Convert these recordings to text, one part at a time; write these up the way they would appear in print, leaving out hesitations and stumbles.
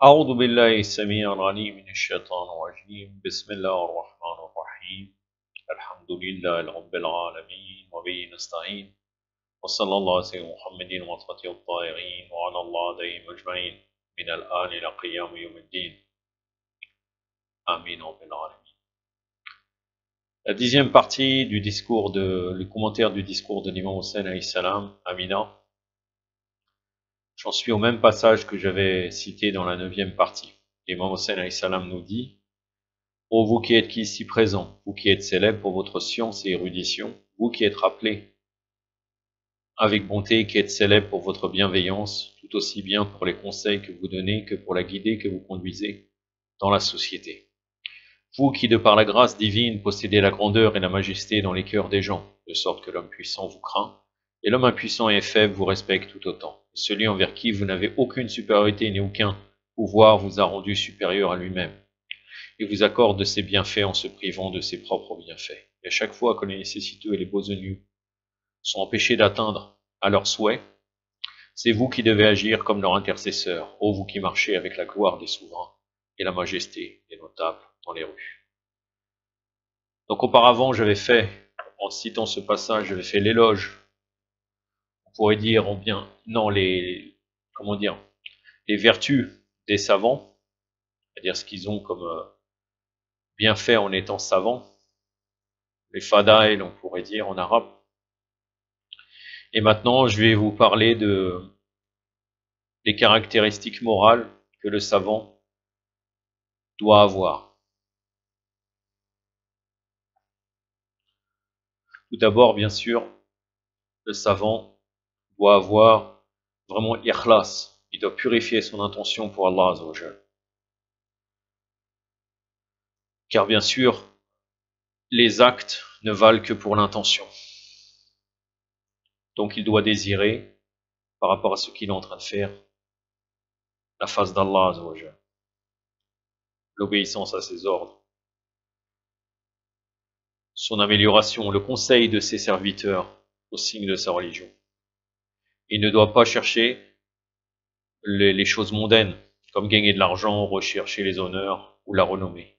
أعوذ بالله السميع العليم من الشيطان الرجيم بسم الله الرحمن الرحيم الحمد لله رب العالمين وبه نستعين وصلى الله على سيدنا محمد وصحبه الطاهرين وعلى الله عليهم أجمعين من الآن إلى قيام يوم الدين آمين رب العالمين. La dixième partie du discours le commentaire du discours de l'imam Hussein alayhi salam, Amina. J'en suis au même passage que j'avais cité dans la neuvième partie. L'imam Hussein alayhi salam nous dit: ô vous qui êtes ici présents, vous qui êtes célèbres pour votre science et érudition, vous qui êtes rappelés avec bonté, qui êtes célèbres pour votre bienveillance, tout aussi bien pour les conseils que vous donnez que pour la guidée que vous conduisez dans la société. Vous qui, de par la grâce divine, possédez la grandeur et la majesté dans les cœurs des gens, de sorte que l'homme puissant vous craint, et l'homme impuissant et faible vous respecte tout autant. Et celui envers qui vous n'avez aucune supériorité ni aucun pouvoir vous a rendu supérieur à lui-même. Il vous accorde de ses bienfaits en se privant de ses propres bienfaits. Et à chaque fois que les nécessiteux et les besogneux sont empêchés d'atteindre à leurs souhaits, c'est vous qui devez agir comme leur intercesseur, ô vous qui marchez avec la gloire des souverains et la majesté des notables dans les rues. Donc auparavant, j'avais fait, en citant ce passage, j'avais fait l'éloge, on pourrait dire en bien, non, les vertus des savants, c'est-à-dire ce qu'ils ont comme bienfait en étant savants, les fadaïl, on pourrait dire en arabe. Et maintenant, je vais vous parler des caractéristiques morales que le savant doit avoir. Tout d'abord, bien sûr, le savant doit avoir vraiment ikhlas. Il doit purifier son intention pour Allah Azza wa Jal. Car bien sûr, les actes ne valent que pour l'intention. Donc il doit désirer, par rapport à ce qu'il est en train de faire, la face d'Allah Azza wa Jal, l'obéissance à ses ordres, son amélioration, le conseil de ses serviteurs au signe de sa religion. Il ne doit pas chercher les choses mondaines, comme gagner de l'argent, rechercher les honneurs ou la renommée.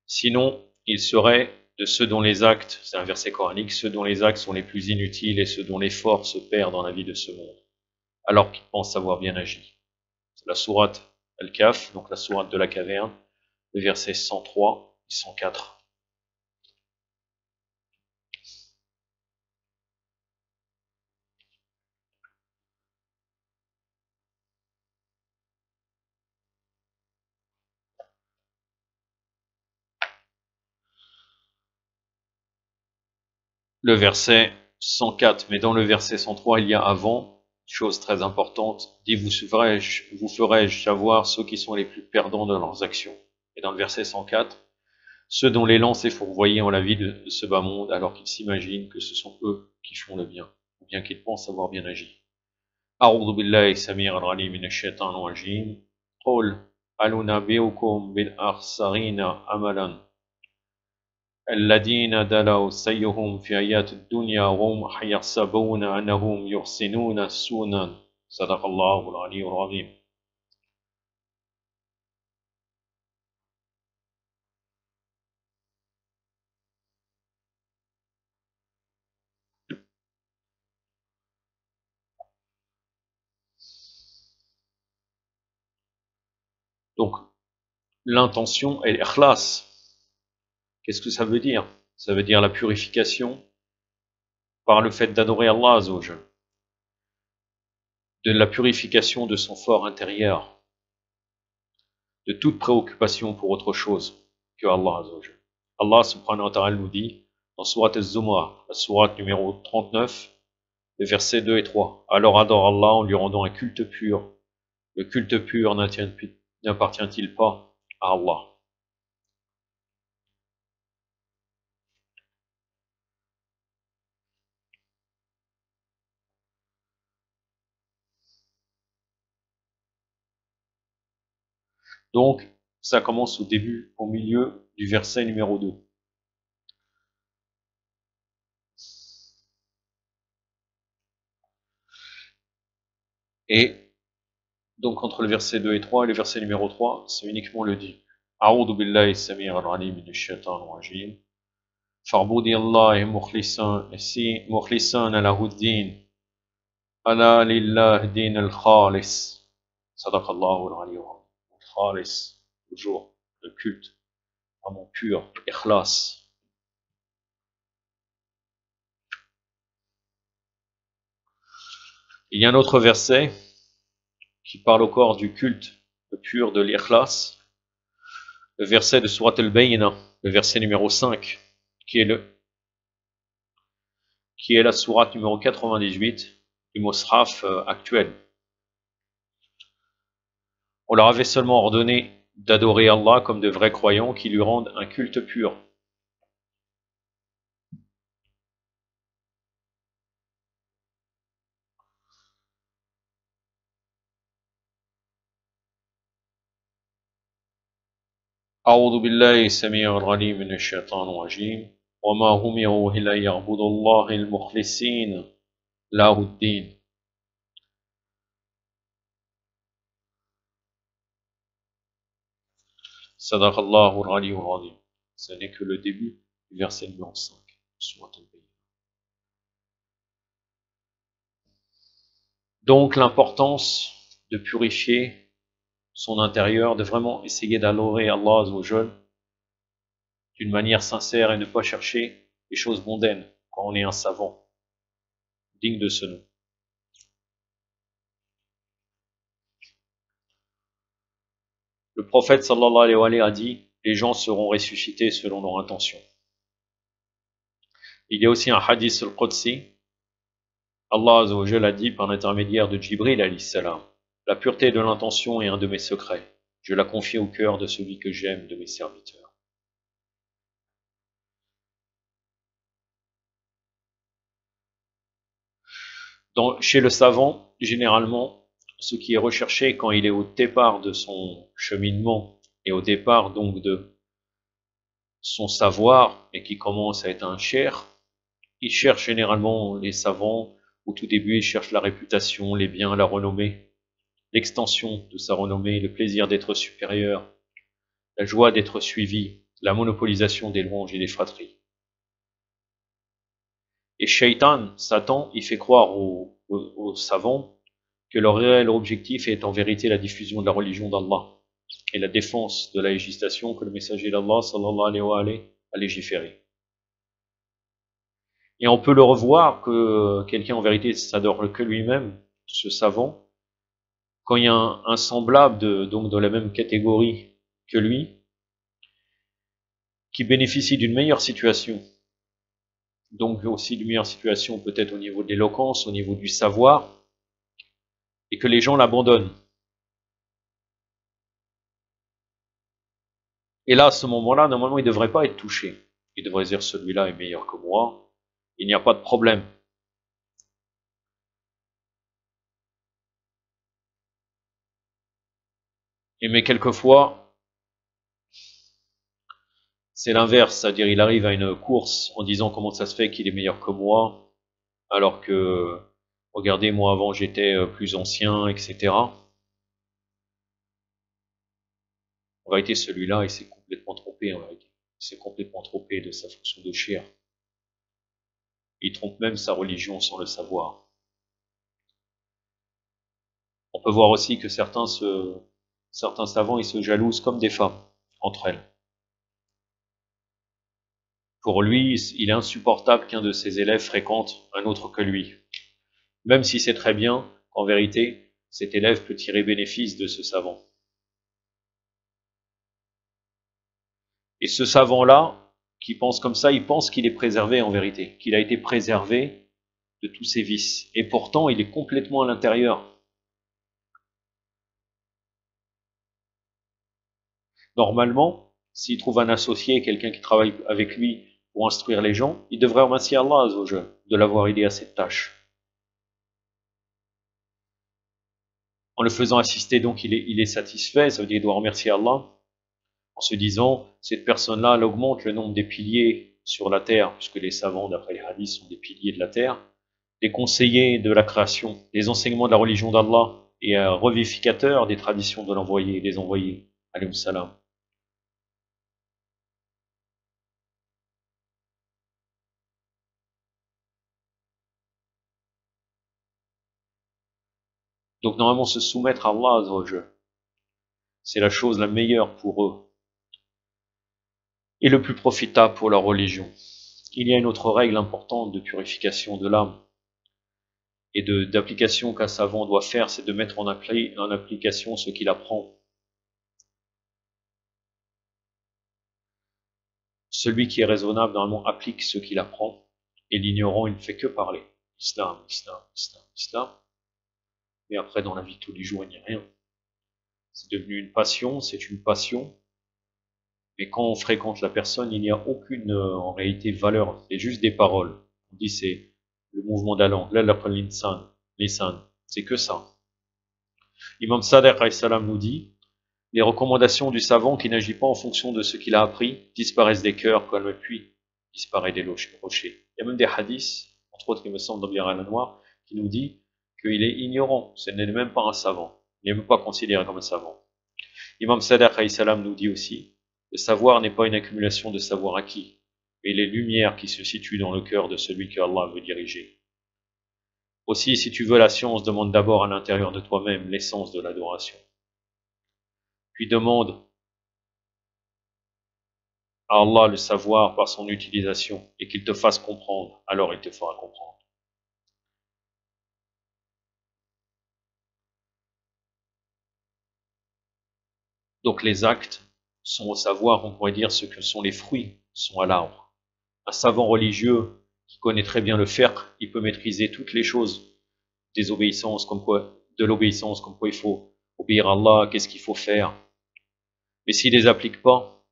Sinon, il serait de ceux dont les actes, c'est un verset coranique, ceux dont les actes sont les plus inutiles et ceux dont l'effort se perd dans la vie de ce monde, alors qu'ils pensent avoir bien agi. C'est la sourate Al-Kahf, donc la sourate de la caverne, le verset 103 et 104. Le verset 104, mais dans le verset 103, il y a avant, chose très importante, dit vous ferai-je savoir ceux qui sont les plus perdants dans leurs actions. Et dans le verset 104, ceux dont l'élan s'est fourvoyé en la vie de ce bas monde, alors qu'ils s'imaginent que ce sont eux qui font le bien, ou bien qu'ils pensent avoir bien agi. أعوذ بالله السميع العليم من الشيطان الرجيم قل هل ننبئكم بالأخسرين عملا الذين دلوا سيهم في حياة الدنيا وهم يحسبون أنهم يحسنون سننا صدق الله العلي العظيم. Donc, l'intention est l'ikhlas. Qu'est-ce que ça veut dire? Ça veut dire la purification par le fait d'adorer Allah Azza wa Jal, de la purification de son fort intérieur, de toute préoccupation pour autre chose que Allah Azza wa Jal. Allah subhanahu wa ta'ala nous dit dans Surat Az-Zumar, la sourate numéro 39, les versets 2 et 3. Alors adore Allah en lui rendant un culte pur. Le culte pur n'appartient-il pas à Allah? Donc, ça commence au milieu du verset numéro 2. Et Donc entre le verset 2 et 3 et le verset numéro 3, c'est uniquement le dit. A'udhu billahi as-sami' al-alim minash shaitanir rajim. Fa'budi Allah mukhlisan lahu ad-din. Ala lillah din al-khalis. Sadaqallahu al-aliyyul azim. Khalis, toujours le culte, vraiment pur, ikhlas. Il y a un autre verset qui parle encore du culte pur de l'ikhlas, le verset de Surat al-Bayyinah, le verset numéro 5, qui est la sourate numéro 98 du Mus'haf actuel. On leur avait seulement ordonné d'adorer Allah comme de vrais croyants qui lui rendent un culte pur. أعوذ بالله السميع العليم من الشيطان الرجيم وما أمروا إلا ليعبدوا الله المخلصين له الدين. Sadaqallahu al-aliyyul azim. Ce n'est que le début du verset numéro 5. Donc l'importance de purifier son intérieur, de vraiment essayer d'adorer Allah Azzawajal d'une manière sincère et ne pas chercher les choses mondaines quand on est un savant digne de ce nom. Le prophète sallallahu alayhi wa sallam a dit: les gens seront ressuscités selon leur intention. Il y a aussi un hadith al-Qudsi. Allah Azzawajal a dit par l'intermédiaire de Jibril alayhi salam: la pureté de l'intention est un de mes secrets. Je la confie au cœur de celui que j'aime de mes serviteurs. Chez le savant, généralement, ce qui est recherché quand il est au départ de son cheminement et au départ donc de son savoir et qui commence à être un cher, il cherche généralement, les savants, au tout début, ils cherchent la réputation, les biens, la renommée, l'extension de sa renommée, le plaisir d'être supérieur, la joie d'être suivi, la monopolisation des louanges et des fratries. Et Shaitan, Satan, il fait croire aux savants que leur réel objectif est en vérité la diffusion de la religion d'Allah et la défense de la législation que le messager d'Allah sallallahu alayhi wa sallam a légiférée. Et on peut le revoir que quelqu'un en vérité s'adore que lui-même, ce savant, quand il y a un semblable donc de la même catégorie que lui, qui bénéficie d'une meilleure situation, donc aussi d'une meilleure situation peut-être au niveau de l'éloquence, au niveau du savoir, et que les gens l'abandonnent. Et là, à ce moment-là, normalement, il ne devrait pas être touché. Il devrait dire: celui-là est meilleur que moi, il n'y a pas de problème. Mais quelquefois, c'est l'inverse, c'est-à-dire il arrive à une course en disant: comment ça se fait qu'il est meilleur que moi, alors que, regardez, moi avant j'étais plus ancien, etc. En vérité, celui-là, il s'est complètement trompé, en vérité. Il s'est complètement trompé de sa fonction de shir. Il trompe même sa religion sans le savoir. On peut voir aussi que certains savants, ils se jalousent comme des femmes, entre elles. Pour lui, il est insupportable qu'un de ses élèves fréquente un autre que lui. Même si c'est très bien, en vérité, cet élève peut tirer bénéfice de ce savant. Et ce savant-là, qui pense comme ça, il pense qu'il est préservé en vérité, qu'il a été préservé de tous ses vices. Et pourtant, il est complètement à l'intérieur. Normalement, s'il trouve un associé, quelqu'un qui travaille avec lui pour instruire les gens, il devrait remercier Allah Azzawajal de l'avoir aidé à cette tâche. En le faisant assister, donc, il est satisfait, ça veut dire qu'il doit remercier Allah, en se disant: cette personne-là, elle augmente le nombre des piliers sur la terre, puisque les savants, d'après les hadiths, sont des piliers de la terre, des conseillers de la création, des enseignements de la religion d'Allah, et revivificateur des traditions de l'envoyé et des envoyés, alayhi salam. Donc normalement se soumettre à Allah Azza wa Jal, c'est la chose la meilleure pour eux et le plus profitable pour leur religion. Il y a une autre règle importante de purification de l'âme et d'application qu'un savant doit faire, c'est de mettre en application ce qu'il apprend. Celui qui est raisonnable, normalement, applique ce qu'il apprend, et l'ignorant, il ne fait que parler. Islam, islam, islam, islam. Mais après, dans la vie de tous les jours, il n'y a rien. C'est devenu une passion, c'est une passion. Mais quand on fréquente la personne, il n'y a aucune, en réalité, valeur. C'est juste des paroles. On dit c'est le mouvement de la langue. Là, l'insan, c'est que ça. Imam Sadiq alayhi salam nous dit, les recommandations du savant qui n'agit pas en fonction de ce qu'il a appris disparaissent des cœurs comme le puits disparaît des rochers. Il y a même des hadiths, entre autres il me semble dans Bir al-Anwar, qui nous dit qu'il est ignorant, ce n'est même pas un savant, il n'est même pas considéré comme un savant. Imam Sadiq alayhi salam nous dit aussi, le savoir n'est pas une accumulation de savoir acquis, mais les lumières qui se situent dans le cœur de celui que Allah veut diriger. Aussi, si tu veux la science, demande d'abord à l'intérieur de toi-même l'essence de l'adoration. Puis demande à Allah le savoir par son utilisation et qu'il te fasse comprendre, alors il te fera comprendre. Donc les actes sont au savoir, on pourrait dire ce que sont les fruits, sont à l'arbre. Un savant religieux qui connaît très bien le fiqh, il peut maîtriser toutes les choses des obéissances, de l'obéissance, comme quoi il faut obéir à Allah, qu'est-ce qu'il faut faire. Mais s'il ne les applique pas,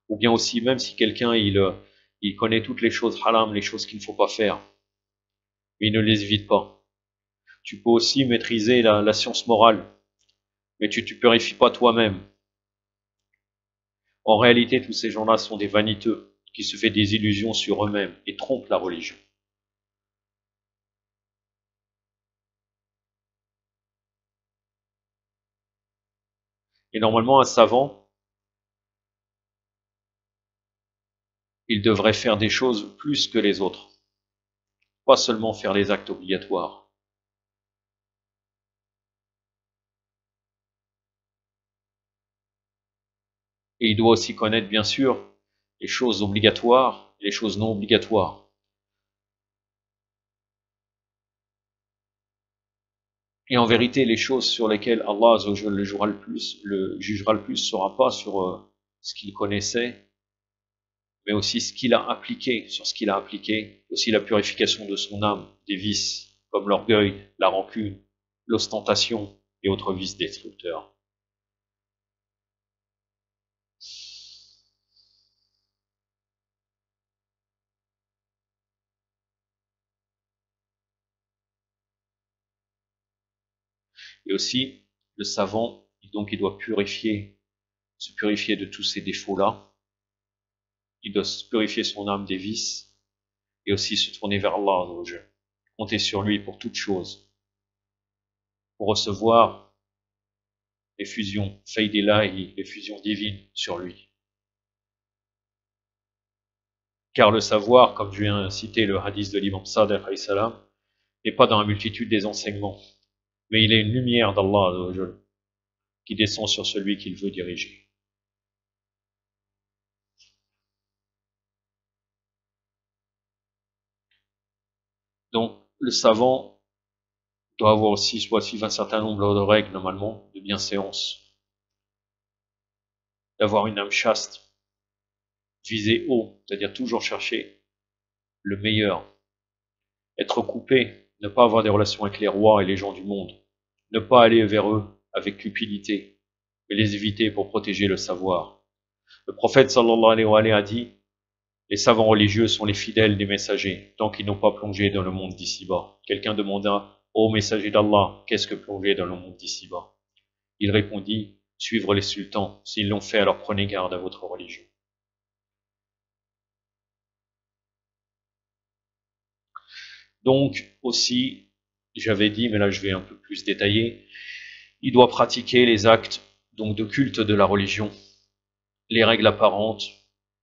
ou bien aussi même si quelqu'un il connaît toutes les choses haram, les choses qu'il ne faut pas faire, mais il ne les évite pas. Tu peux aussi maîtriser la science morale, mais tu ne purifies pas toi-même. En réalité, tous ces gens-là sont des vaniteux, qui se font des illusions sur eux-mêmes et trompent la religion. Et normalement, un savant, il devrait faire des choses plus que les autres. Pas seulement faire les actes obligatoires. Et il doit aussi connaître, bien sûr, les choses obligatoires et les choses non obligatoires. Et en vérité, les choses sur lesquelles Allah le jugera le plus, ne sera pas sur ce qu'il connaissait, mais aussi ce qu'il a appliqué, sur ce qu'il a appliqué, aussi la purification de son âme, des vices, comme l'orgueil, la rancune, l'ostentation et autres vices destructeurs. Et aussi, le savant, donc il doit se purifier de tous ces défauts-là. Il doit se purifier son âme des vices et aussi se tourner vers Allah, compter sur lui pour toute chose, pour recevoir les fusions, faïdillahi, les fusions divines sur lui. Car le savoir, comme je viens de citer le hadith de l'imam Sadiq alayhi salam, n'est pas dans la multitude des enseignements, mais il est une lumière d'Allah qui descend sur celui qu'il veut diriger. Donc, le savant doit avoir aussi, soit suivre un certain nombre de règles, normalement, de bienséance, d'avoir une âme chaste, viser haut, c'est-à-dire toujours chercher le meilleur, être coupé, ne pas avoir des relations avec les rois et les gens du monde, ne pas aller vers eux avec cupidité, mais les éviter pour protéger le savoir. Le prophète sallallahu alayhi wa alayhi a dit, les savants religieux sont les fidèles des messagers, tant qu'ils n'ont pas plongé dans le monde d'ici-bas. Quelqu'un demanda, ô messager d'Allah, qu'est-ce que plonger dans le monde d'ici-bas? Il répondit, suivre les sultans, s'ils l'ont fait, alors prenez garde à votre religion. Donc, aussi, j'avais dit, mais là je vais un peu plus détailler, il doit pratiquer les actes donc de culte de la religion, les règles apparentes,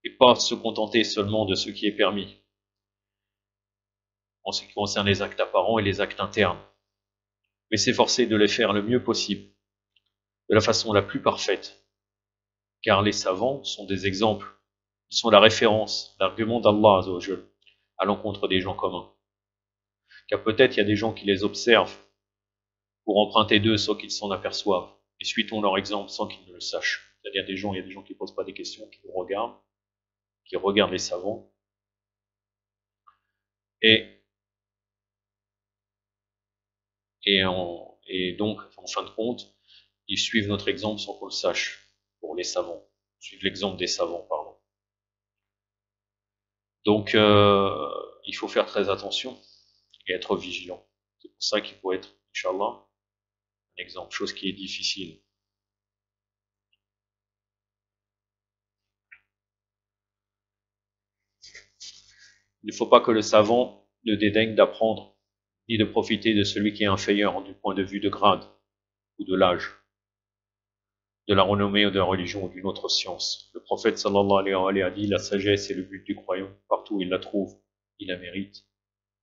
et pas se contenter seulement de ce qui est permis, en ce qui concerne les actes apparents et les actes internes, mais s'efforcer de les faire le mieux possible, de la façon la plus parfaite, car les savants sont des exemples, ils sont la référence, l'argument d'Allah à l'encontre des gens communs. Car peut-être il y a des gens qui les observent pour emprunter d'eux sans qu'ils s'en aperçoivent, et suivons leur exemple sans qu'ils ne le sachent. C'est-à-dire il y a des gens qui ne posent pas des questions, qui nous regardent, qui regardent les savants, et, et donc, en fin de compte, ils suivent notre exemple sans qu'on le sache, pour les savants, suivent l'exemple des savants, pardon. Donc, il faut faire très attention et être vigilant. C'est pour ça qu'il faut être, Inch'Allah, un exemple, chose qui est difficile. Il ne faut pas que le savant ne dédaigne d'apprendre, ni de profiter de celui qui est inférieur du point de vue de grade ou de l'âge, de la renommée ou de la religion ou d'une autre science. Le prophète sallallahu alayhi wa sallam a dit, la sagesse est le but du croyant. Partout où il la trouve, il la mérite,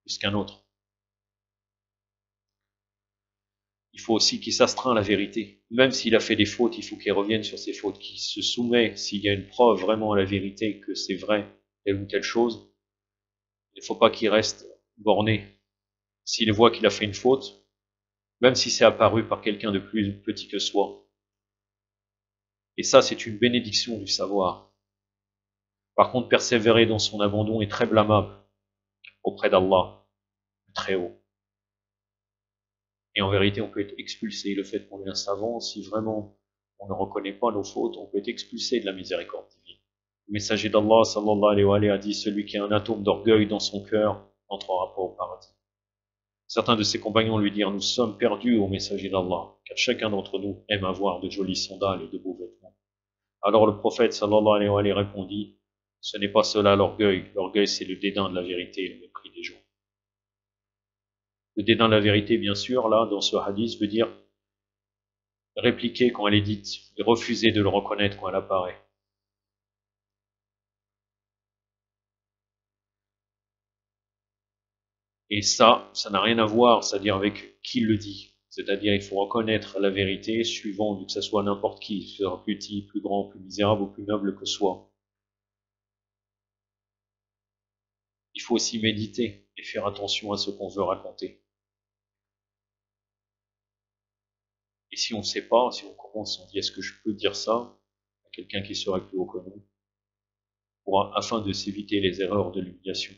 plus qu'un autre. Il faut aussi qu'il s'astreint à la vérité. Même s'il a fait des fautes, il faut qu'il revienne sur ses fautes, qu'il se soumet, s'il y a une preuve vraiment à la vérité que c'est vrai, telle ou telle chose, il ne faut pas qu'il reste borné. S'il voit qu'il a fait une faute, même si c'est apparu par quelqu'un de plus petit que soi. Et ça, c'est une bénédiction du savoir. Par contre, persévérer dans son abandon est très blâmable auprès d'Allah, très haut. Et en vérité, on peut être expulsé. Le fait qu'on est un savant, si vraiment on ne reconnaît pas nos fautes, on peut être expulsé de la miséricorde divine. Le messager d'Allah, sallallahu alayhi wa sallam, a dit, celui qui a un atome d'orgueil dans son cœur n'entrera pas au paradis. Certains de ses compagnons lui dirent, nous sommes perdus au messager d'Allah, car chacun d'entre nous aime avoir de jolis sandales et de beaux vêtements. Alors le prophète sallallahu alayhi wa sallam répondit, ce n'est pas cela l'orgueil, l'orgueil c'est le dédain de la vérité et le mépris des gens. Le dédain de la vérité, bien sûr, là, dans ce hadith, veut dire répliquer quand elle est dite et refuser de le reconnaître quand elle apparaît. Et ça n'a rien à voir, c'est-à-dire avec qui le dit. C'est-à-dire, il faut reconnaître la vérité suivant que ce soit n'importe qui, soit plus petit, plus grand, plus misérable ou plus noble que soi. Il faut aussi méditer et faire attention à ce qu'on veut raconter. Et si on ne sait pas, si on commence, on dit est-ce que je peux dire ça à quelqu'un qui serait plus haut que nous, afin de s'éviter les erreurs de l'humiliation.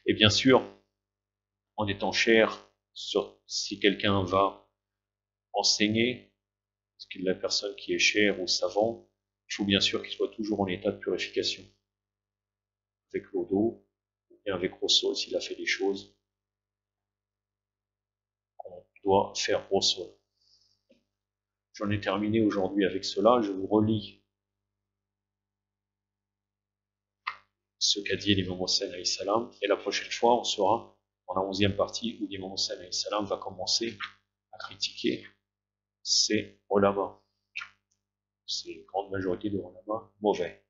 Et bien sûr, en étant cher, si quelqu'un va enseigner, parce que la personne qui est chère ou savant, il faut bien sûr qu'il soit toujours en état de purification. Avec l'eau d'eau, ou bien avec Rosso, s'il a fait des choses qu'on doit faire Rosso. J'en ai terminé aujourd'hui avec cela, je vous relis ce qu'a dit l'imam Hossein alayhi salam, et la prochaine fois on sera dans la 11e partie où l'imam Hossein alayhi salam va commencer à critiquer ces ulama, ces grande majorité de ulama mauvais.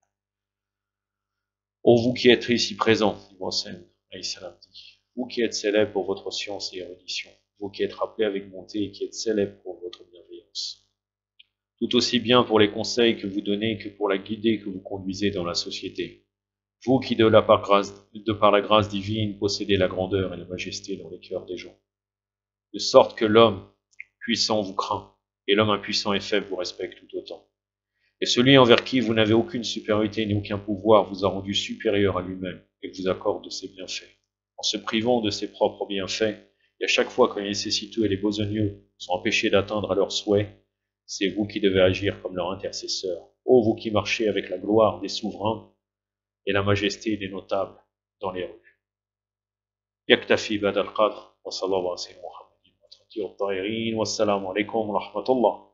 Ô vous qui êtes ici présents, l'imam Hossein alayhi salam dit, vous qui êtes célèbres pour votre science et érudition, vous qui êtes rappelés avec bonté et qui êtes célèbres pour votre bienveillance, tout aussi bien pour les conseils que vous donnez que pour la guidée que vous conduisez dans la société. Vous qui, de par la grâce divine, possédez la grandeur et la majesté dans les cœurs des gens. De sorte que l'homme puissant vous craint, et l'homme impuissant et faible vous respecte tout autant. Et celui envers qui vous n'avez aucune supériorité ni aucun pouvoir vous a rendu supérieur à lui-même, et vous accorde de ses bienfaits. En se privant de ses propres bienfaits, et à chaque fois que les nécessiteux et les besogneux sont empêchés d'atteindre à leurs souhaits, c'est vous qui devez agir comme leur intercesseur. Ô vous qui marchez avec la gloire des souverains, et la majesté des notables dans les rues. يكتفي بهذا القدر وصلى الله على سيدنا محمد وعلى اله وصحبه الطاهرين والسلام عليكم ورحمة الله.